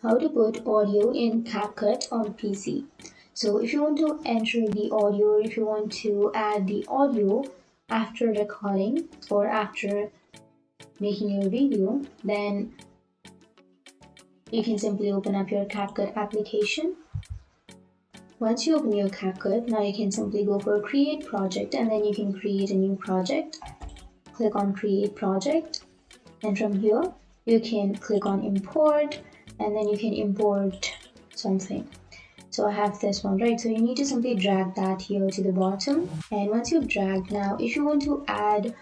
how to put audio in CapCut on PC. So if you want to enter the audio, or if you want to add the audio after recording or after making your video, then you can simply open up your CapCut application. Once you open your CapCut, now you can simply go for create project, and then you can create a new project. Click on create project, and from here you can click on import, and then you can import something. So I have this one, right? So you need to simply drag that here to the bottom, and once you've dragged, now if you want to add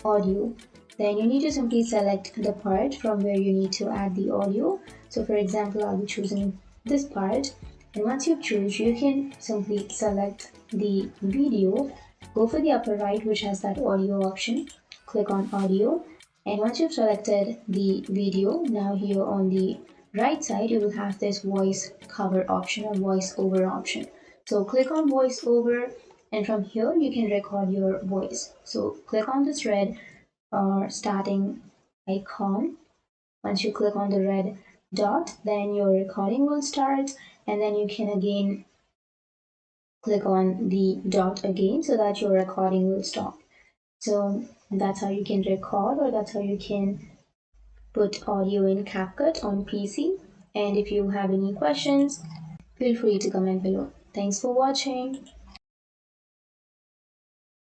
audio, then you need to simply select the part from where you need to add the audio. So for example, I'll be choosing this part, and once you choose, you can simply select the video, go for the upper right which has that audio option, click on audio, and once you've selected the video, now here on the right side you will have this voice cover option or voice over option. So click on voice over, and from here you can record your voice. So click on this red starting icon. Once you click on the red dot, then your recording will start, and then you can again click on the dot again so that your recording will stop. So that's how you can record, or that's how you can put audio in CapCut on PC. And if you have any questions, feel free to comment below. Thanks for watching.